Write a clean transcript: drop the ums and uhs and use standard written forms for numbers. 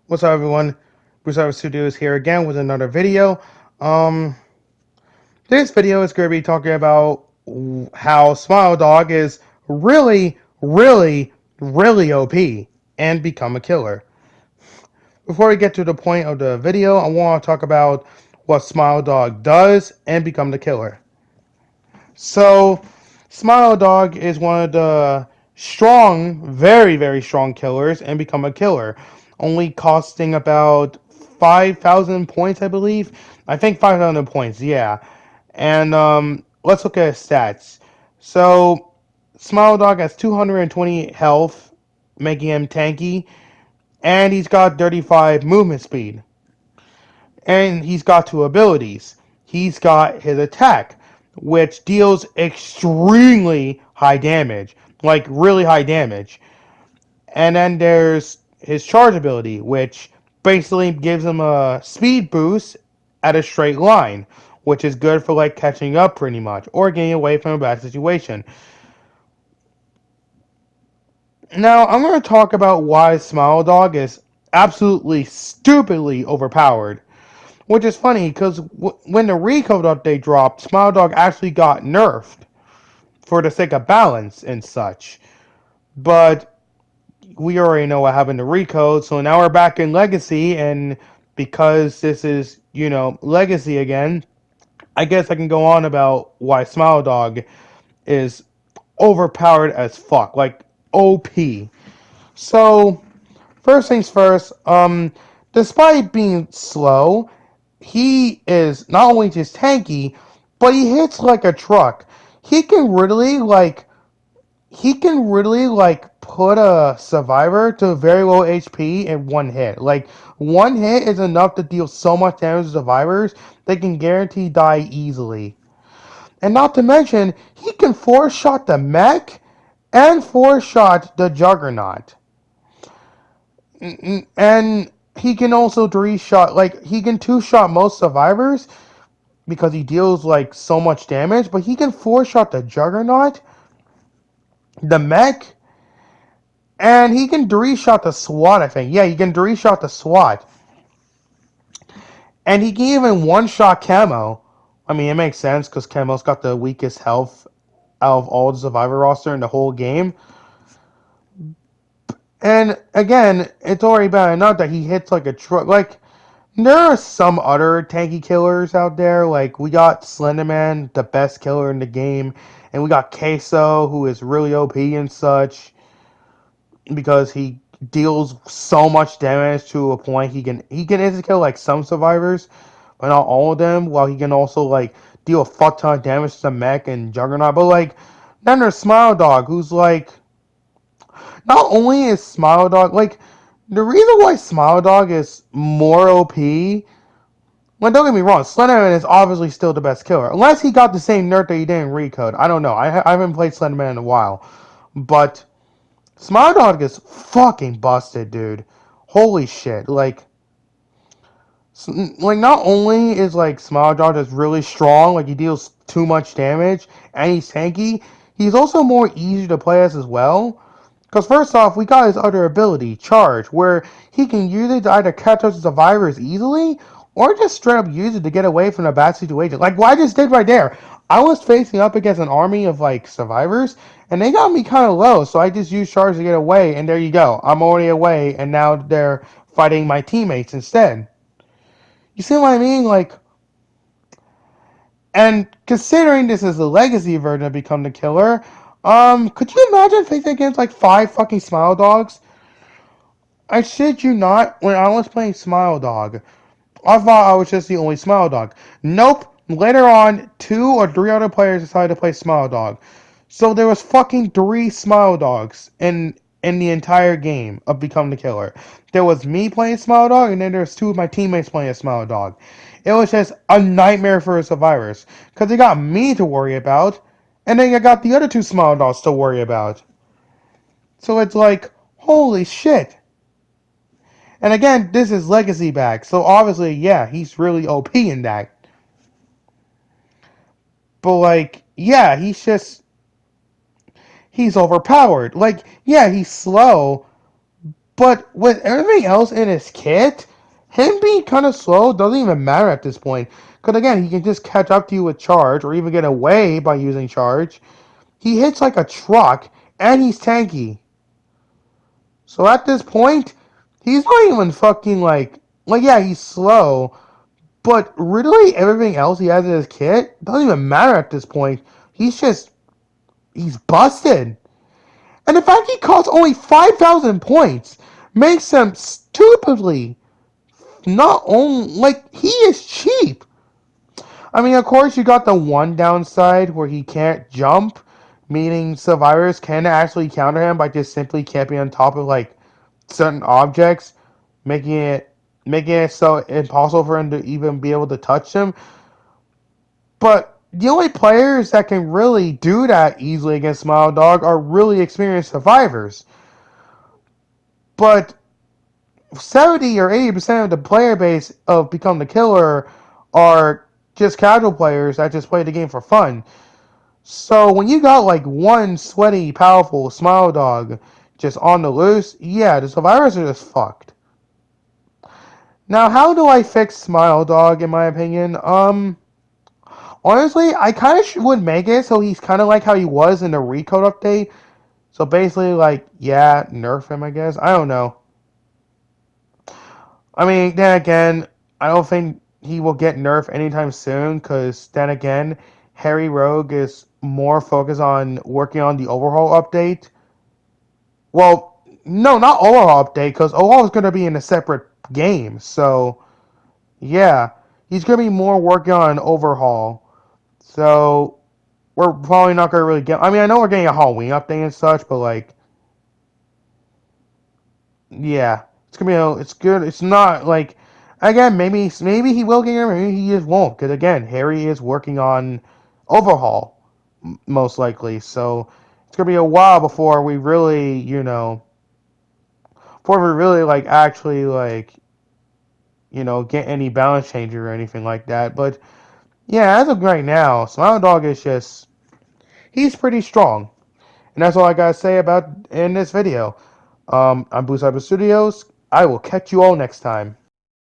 What's up, everyone? Bruce Studios here again with another video. Um, this video is going to be talking about how Smile Dog is really OP and become a killer. Before we get to the point of the video, I want to talk about what Smile Dog does and become the killer. So, Smile Dog is one of the strong, very strong killers and become a killer. Only costing about 5,000 points, I believe. I think 5,000 points, yeah. And let's look at his stats. So, Smile Dog has 220 health, making him tanky, and he's got 35 movement speed. And he's got two abilities. He's got his attack, which deals extremely high damage, like really high damage. And then there's his charge ability, which basically gives him a speed boost at a straight line, which is good for like catching up pretty much or getting away from a bad situation. Now, I'm going to talk about why Smile Dog is absolutely stupidly overpowered. Which is funny because when the Recode update dropped, Smile Dog actually got nerfed for the sake of balance and such. But we already know what happened to Recode, so now we're back in Legacy, and because this is, Legacy again, I guess I can go on about why Smile Dog is overpowered as fuck, like OP. So, first things first, despite being slow, he is not only just tanky, but he hits like a truck. He can really like put a survivor to very low HP in one hit. Like one hit is enough to deal so much damage to survivors they can guarantee die easily. And not to mention, he can four shot the mech and four shot the juggernaut. And he can also three shot like he can two shot most survivors because he deals like so much damage, but he can four shot the Juggernaut, the Mech, and he can three shot the SWAT. I think, yeah, he can three shot the SWAT, and he can even one shot Camo. I mean, it makes sense because Camo's got the weakest health out of all the Survivor roster in the whole game. And again, it's already bad enough that he hits like a truck. Like there are some other tanky killers out there. Like we got Slenderman, the best killer in the game, and we got Queso, who is really OP and such because he deals so much damage to a point he can insta kill like some survivors, but not all of them. While he can also like deal a fuck ton of damage to Mech and Juggernaut. But like then there's Smile Dog, who's like not only is Smile Dog like the reason why Smile Dog is more OP. Well, don't get me wrong, Slenderman is obviously still the best killer. Unless he got the same nerf that he did in Recode. I don't know. I haven't played Slenderman in a while. But Smile Dog is fucking busted, dude. Holy shit. Like not only is like Smile Dog just really strong, like he deals too much damage, and he's tanky, he's also more easy to play as well. Because first off, we got his other ability, Charge, where he can use it to either catch up to survivors easily, or just straight up use it to get away from a bad situation. Like what I just did right there. I was facing up against an army of like survivors, and they got me kind of low, so I just used Charge to get away, and there you go. I'm already away, and now they're fighting my teammates instead. You see what I mean? Like, and considering this is the legacy version of Become the Killer, could you imagine facing against like five fucking Smile Dogs? I shit you not, when I was playing Smile Dog, I thought I was just the only Smile Dog. Nope. Later on, two or three other players decided to play Smile Dog. So there was fucking three Smile Dogs in the entire game of Become the Killer. There was me playing Smile Dog, and then there's two of my teammates playing a Smile Dog. It was just a nightmare for the survivors. Because they got me to worry about, and then I got the other two Smile Dogs to worry about. So it's like, holy shit. And again, this is Legacy BaK, so obviously, yeah, he's really OP in that. But like, yeah, he's overpowered. Like, yeah, he's slow, But with everything else in his kit, him being kind of slow doesn't even matter at this point. Because again, he can just catch up to you with charge or even get away by using charge. He hits like a truck and he's tanky. So at this point, he's not even fucking like yeah, he's slow, but really everything else he has in his kit doesn't even matter at this point. He's busted. And the fact he costs only 5,000 points makes him stupidly not only like he is cheap. I mean, of course, you got the one downside where he can't jump, meaning survivors can actually counter him by just simply camping on top of like certain objects, making it making it so impossible for him to even be able to touch them. But the only players that can really do that easily against Smile Dog are really experienced survivors. But 70 or 80% of the player base of Become the Killer are just casual players that just play the game for fun. So when you got like one sweaty, powerful Smile Dog just on the loose, yeah, the survivors are just fucked. Now, how do I fix Smile Dog in my opinion? Honestly, I kind of would make it so he's kind of like how he was in the Recode update. So basically, like, yeah, nerf him, I guess. I don't know. I mean, then again, I don't think he will get nerfed anytime soon, because then again, Harry Rogue is more focused on working on the overhaul update. Well, no, not overhaul update, because overhaul is going to be in a separate game. So, yeah, he's going to be more working on overhaul. So, we're probably not going to really get. I mean, I know we're getting a Halloween update and such, but like, yeah, it's gonna be. It's good. It's not like again. Maybe he will get it. Maybe he just won't. Because again, Harry is working on overhaul most likely. So it's gonna be a while before we really, before we really like actually like get any balance changer or anything like that. But yeah, as of right now, Smile Dog is just he's pretty strong. And that's all I gotta say about in this video. I'm Blue Cyber Studios. I will catch you all next time.